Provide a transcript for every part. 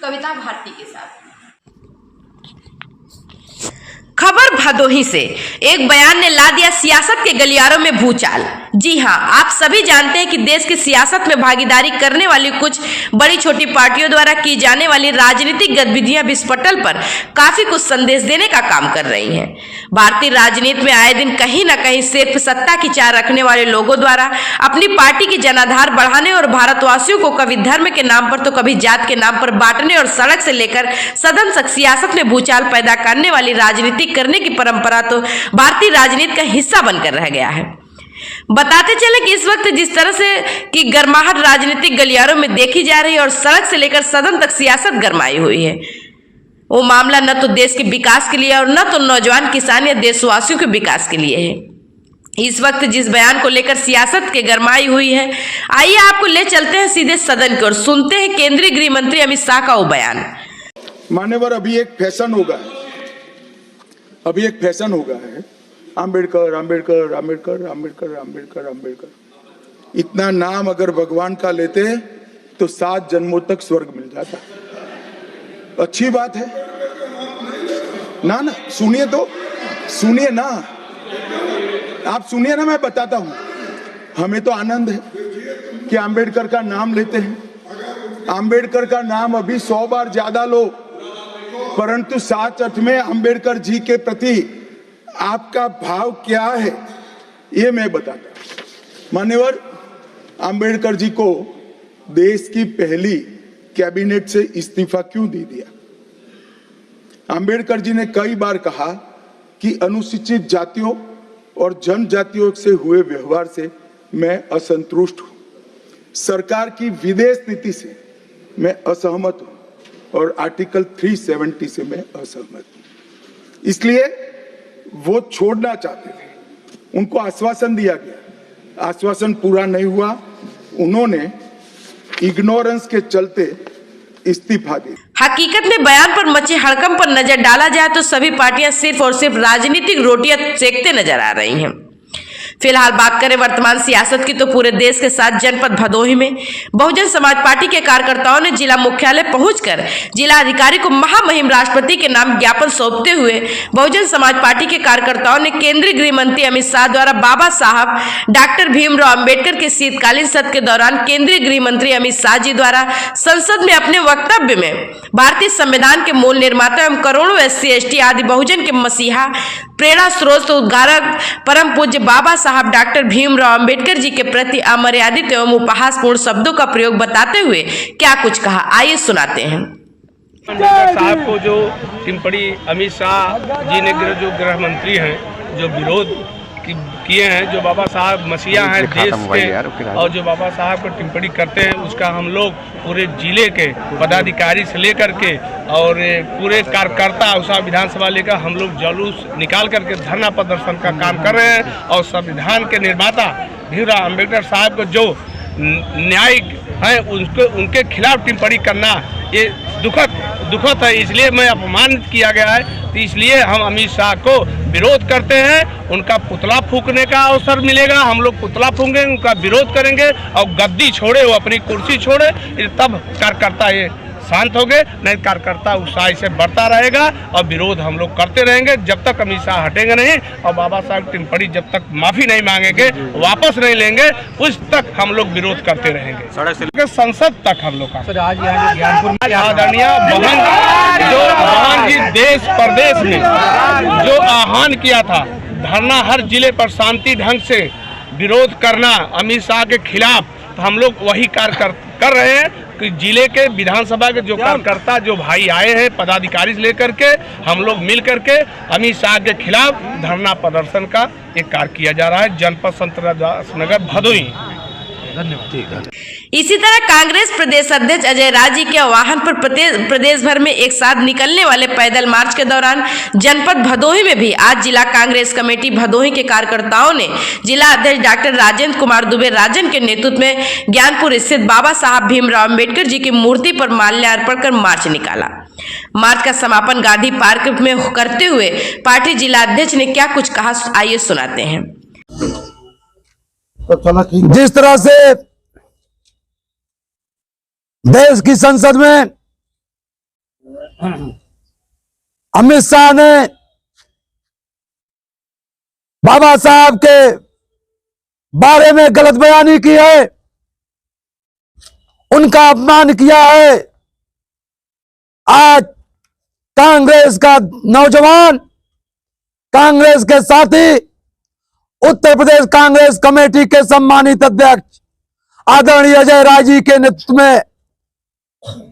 कविता भारती के साथ। खबर भदोही से। एक बयान ने ला दिया सियासत के गलियारों में भूचाल। जी हां, आप सभी जानते हैं कि देश की सियासत में भागीदारी करने वाली कुछ बड़ी छोटी पार्टियों द्वारा की जाने वाली राजनीतिक गतिविधियां विस्फोटल पर काफी कुछ संदेश देने का काम कर रही हैं। भारतीय राजनीति में आए दिन कहीं न कहीं सिर्फ सत्ता की चाह रखने वाले लोगों द्वारा अपनी पार्टी की जनाधार बढ़ाने और भारतवासियों को कभी धर्म के नाम पर तो कभी जात के नाम पर बांटने और सड़क से लेकर सदन तक सियासत में भूचाल पैदा करने वाली राजनीति करने की परंपरा तो भारतीय राजनीति का हिस्सा बनकर रह गया है। बताते चले कि इस वक्त जिस तरह से की गर्माहट राजनीतिक गलियारों में देखी जा रही है और सड़क से लेकर सदन तक सियासत गरमाई हुई है, वो मामला न तो देश के विकास के लिए और न तो नौजवान किसान या देशवासियों के विकास के लिए है। इस वक्त जिस बयान को लेकर सियासत के गरमाई हुई है, आइए आपको ले चलते हैं सीधे सदन की ओर, सुनते हैं केंद्रीय गृह मंत्री अमित शाह का वो बयान। मान्यवर, अभी एक फैशन होगा है आम्बेडकर आम्बेडकर आम्बेडकर आम्बेडकर आम्बेडकर आम्बेडकर। इतना नाम अगर भगवान का लेते तो 7 जन्मों तक स्वर्ग मिल जाता। अच्छी बात है ना? सुनिए तो, सुनिए ना, आप सुनिए ना, मैं बताता हूं। हमें तो आनंद है कि आम्बेडकर का नाम लेते हैं। आम्बेडकर का नाम अभी 100 बार ज्यादा लो, परंतु साथ में आम्बेडकर जी के प्रति आपका भाव क्या है ये मैं बताता हूं। मान्यवर, आम्बेडकर जी को देश की पहली कैबिनेट से इस्तीफा क्यों दे दिया? आम्बेडकर जी ने कई बार कहा कि अनुसूचित जातियों और जनजातियों से हुए व्यवहार से मैं असंतुष्ट हूं। सरकार की विदेश नीति से मैं असहमत हूं और आर्टिकल 370 से मैं असहमत हूं। इसलिए वो छोड़ना चाहते थे, उनको आश्वासन दिया गया, आश्वासन पूरा नहीं हुआ, उन्होंने इग्नोरेंस के चलते इस्तीफा दिया। हकीकत में बयान पर मचे हड़कंप पर नजर डाला जाए तो सभी पार्टियां सिर्फ और सिर्फ राजनीतिक रोटियां सेकते नजर आ रही हैं। फिलहाल बात करें वर्तमान सियासत की तो पूरे देश के साथ जनपद भदोही में बहुजन समाज पार्टी के कार्यकर्ताओं ने जिला मुख्यालय पहुंचकर जिला अधिकारी को महामहिम राष्ट्रपति के नाम ज्ञापन सौंपते हुए बहुजन समाज पार्टी के कार्यकर्ताओं ने केंद्रीय गृह मंत्री अमित शाह द्वारा बाबा साहब डॉक्टर भीमराव अंबेडकर के शीतकालीन सत्र के दौरान केंद्रीय गृह मंत्री अमित शाह जी द्वारा संसद में अपने वक्तव्य में भारतीय संविधान के मूल निर्माता एवं करोड़ों SC ST आदि बहुजन के मसीहा प्रेरणा स्रोत उद्गारक परम पूज्य बाबा साहब डॉक्टर भीमराव अंबेडकर जी के प्रति अमर्यादित एवं उपहासपूर्ण शब्दों का प्रयोग बताते हुए क्या कुछ कहा, आइए सुनाते हैं। अंबेडकर साहब को जो टिप्पणी अमित शाह जी ने जो गृह मंत्री हैं जो विरोध किए हैं, जो बाबा साहब मसीहा हैं देश के, और जो बाबा साहब को टिप्पणी करते हैं, उसका हम लोग पूरे जिले के पदाधिकारी से लेकर के और पूरे कार्यकर्ता उषा विधानसभा लेकर हम लोग जुलूस निकाल करके धरना प्रदर्शन का काम कर रहे हैं। और संविधान के निर्माता भीमराव अंबेडकर साहब को जो न्यायिक है उनके खिलाफ टिप्पणी करना ये दुखद है, इसलिए मैं अपमानित किया गया है। तो इसलिए हम अमित शाह को विरोध करते हैं। उनका पुतला फूंकने का अवसर मिलेगा, हम लोग पुतला फूंकेंगे, उनका विरोध करेंगे और गद्दी छोड़े, वो अपनी कुर्सी छोड़े, तब कार्यकर्ता ये शांत हो गए। नहीं, कार्यकर्ता उत्साह से बढ़ता रहेगा और विरोध हम लोग करते रहेंगे जब तक अमित शाह हटेंगे नहीं और बाबा साहब टिप्पणी जब तक माफी नहीं मांगेंगे, वापस नहीं लेंगे, उस तक हम लोग विरोध करते रहेंगे, सड़क से संसद तक हम लोग का। आदरणीय मोहन जी देश प्रदेश में जो आह्वान किया था धरना हर जिले पर शांति ढंग से विरोध करना अमित शाह के खिलाफ, तो हम लोग वही कार्य कर रहे हैं कि जिले के विधानसभा के जो कार्यकर्ता जो भाई आए हैं पदाधिकारी से लेकर के हम लोग मिल करके अमित शाह के खिलाफ धरना प्रदर्शन का एक कार्य किया जा रहा है जनपद संत रविदास नगर भदोही। धन्यवाद। इसी तरह कांग्रेस प्रदेश अध्यक्ष अजय राय जी के आह्वान पर प्रदेश भर में एक साथ निकलने वाले पैदल मार्च के दौरान जनपद भदोही में भी आज जिला कांग्रेस कमेटी भदोही के कार्यकर्ताओं ने जिला अध्यक्ष डॉक्टर राजेंद्र कुमार दुबे राजन के नेतृत्व में ज्ञानपुर स्थित बाबा साहब भीमराव अंबेडकर जी की मूर्ति पर माल्यार्पण कर मार्च निकाला। मार्च का समापन गांधी पार्क में करते हुए पार्टी जिला अध्यक्ष ने क्या कुछ कहा, आइए सुनाते हैं। जिस तरह से देश की संसद में अमित शाह ने बाबा साहब के बारे में गलत बयानी की है, उनका अपमान किया है। आज कांग्रेस का नौजवान, कांग्रेस के साथी, उत्तर प्रदेश कांग्रेस कमेटी के सम्मानित अध्यक्ष आदरणीय अजय राय जी के नेतृत्व में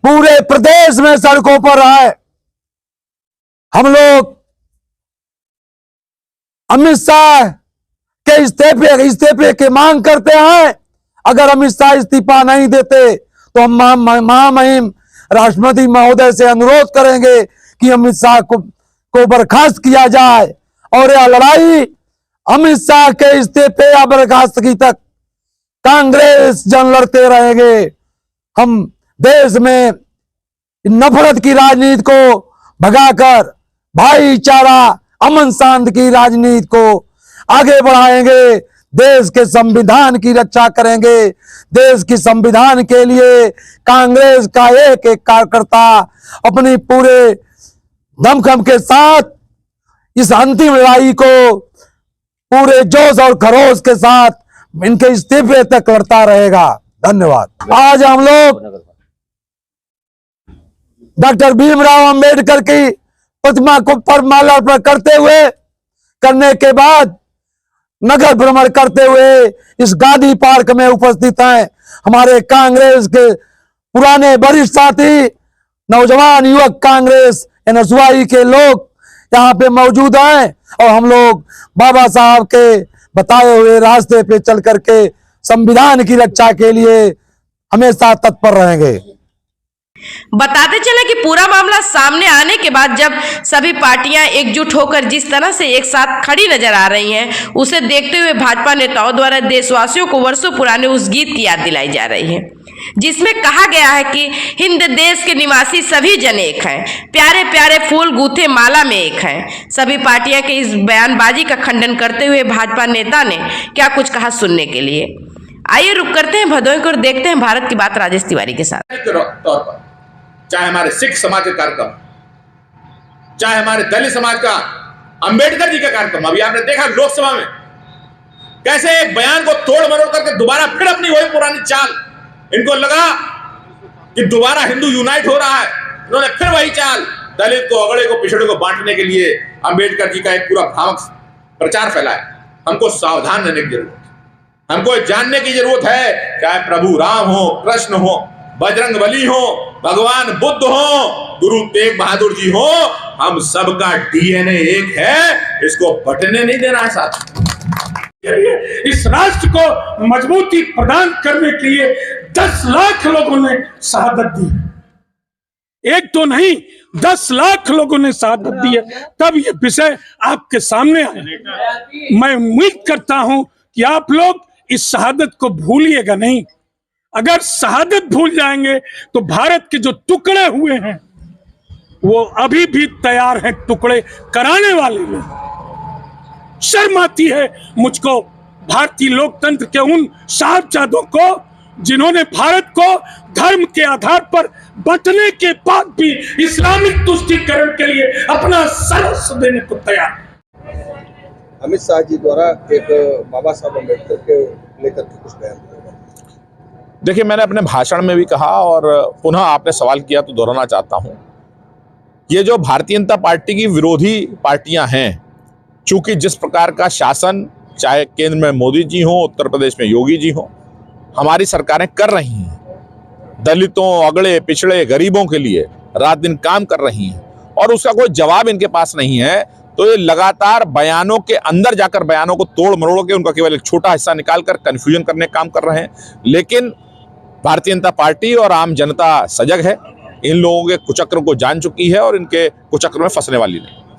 पूरे प्रदेश में सड़कों पर आए। हम लोग अमित शाह के इस्तीफे की मांग करते हैं। अगर अमित शाह इस्तीफा नहीं देते तो हम महामहिम राष्ट्रपति महोदय से अनुरोध करेंगे कि अमित शाह को बर्खास्त किया जाए और यह लड़ाई अमित शाह के इस्तीफे या बर्खास्तगी तक कांग्रेस जन लड़ते रहेंगे। हम देश में नफरत की राजनीति को भगाकर भाईचारा, अमन शांति की राजनीति को आगे बढ़ाएंगे। देश के संविधान की रक्षा करेंगे। देश की संविधान के लिए कांग्रेस का एक एक कार्यकर्ता अपनी पूरे दमखम के साथ इस अंतिम लड़ाई को पूरे जोश और खरोश के साथ इनके इस्तीफे तक लड़ता रहेगा। धन्यवाद। आज हम लोग डॉक्टर भीमराव अंबेडकर की प्रतिमा को पर माल्यार्पण करने के बाद नगर भ्रमण करते हुए इस गांधी पार्क में उपस्थित हैं हमारे कांग्रेस के पुराने वरिष्ठ साथी, नौजवान युवक कांग्रेस एनएसवाई के लोग यहाँ पे मौजूद हैं और हम लोग बाबा साहब के बताए हुए रास्ते पे चल करके संविधान की रक्षा के लिए हमेशा तत्पर रहेंगे। बताते चले कि पूरा मामला सामने आने के बाद जब सभी पार्टियां एकजुट होकर जिस तरह से एक साथ खड़ी नजर आ रही हैं, उसे देखते हुए भाजपा नेताओं द्वारा देशवासियों को वर्षों पुराने उस गीत की याद दिलाई जा रही है, जिसमें कहा गया है कि हिंद देश के निवासी सभी जन एक हैं, प्यारे प्यारे फूल गूथे माला में एक हैं। सभी पार्टियां के इस बयानबाजी का खंडन करते हुए भाजपा नेता ने क्या कुछ कहा, सुनने के लिए आइए रुक करते हैं भदोही को और देखते हैं भारत की बात राजेश तिवारी के साथ। चाहे हमारे सिख समाज का कार्यक्रम, चाहे हमारे दलित समाज का, अंबेडकर जी का कार्यक्रम, अभी आपने देखा लोकसभा में कैसे एक बयान को तोड़ मरोड़ करके दोबारा फिर अपनी वही पुरानी चाल, इनको लगा कि दोबारा हिंदू यूनाइट हो रहा है, इन्होंने फिर वही चाल, दलित को, अगड़े को, पिछड़े को बांटने के लिए अंबेडकर जी का एक पूरा भ्रामक प्रचार फैलाया। हमको सावधान रहने की जरूरत है, हमको जानने की जरूरत है, चाहे प्रभु राम हो, कृष्ण हो, बजरंग बली हो, भगवान बुद्ध हो, गुरु तेग बहादुर जी हो, हम सबका डीएनए एक है, इसको बटने नहीं देना है साथ। इस राष्ट्र को मजबूती प्रदान करने के लिए 10 लाख लोगों ने शहादत दी, एक तो नहीं 10 लाख लोगों ने शहादत दी है, तब ये विषय आपके सामने आया। मैं उम्मीद करता हूं कि आप लोग इस शहादत को भूलिएगा नहीं। अगर शहादत भूल जाएंगे तो भारत के जो टुकड़े हुए हैं वो अभी भी तैयार हैं टुकड़े कराने वाले लोग। शर्म आती है मुझको भारतीय लोकतंत्र के उन साहबजादों को जिन्होंने भारत को धर्म के आधार पर बंटने के बाद भी इस्लामिक तुष्टीकरण के लिए अपना सर्वस्व देने को तैयार। अमित शाह जी द्वारा एक बाबा साहब अम्बेडकर के लेकर के कुछ बयान दिया। देखिए, मैंने अपने भाषण में भी कहा और पुनः आपने सवाल किया तो दोहराना चाहता हूं, ये जो भारतीय जनता पार्टी की विरोधी पार्टियां हैं, चूंकि जिस प्रकार का शासन चाहे केंद्र में मोदी जी हो, उत्तर प्रदेश में योगी जी हो, हमारी सरकारें कर रही हैं, दलितों, अगड़े पिछड़े, गरीबों के लिए रात दिन काम कर रही हैं और उसका कोई जवाब इनके पास नहीं है, तो ये लगातार बयानों के अंदर जाकर बयानों को तोड़ मरोड़ के उनका केवल एक छोटा हिस्सा निकालकर कन्फ्यूजन करने का काम कर रहे हैं। लेकिन भारतीय जनता पार्टी और आम जनता सजग है, इन लोगों के कुचक्र को जान चुकी है और इनके कुचक्र में फंसने वाली नहीं।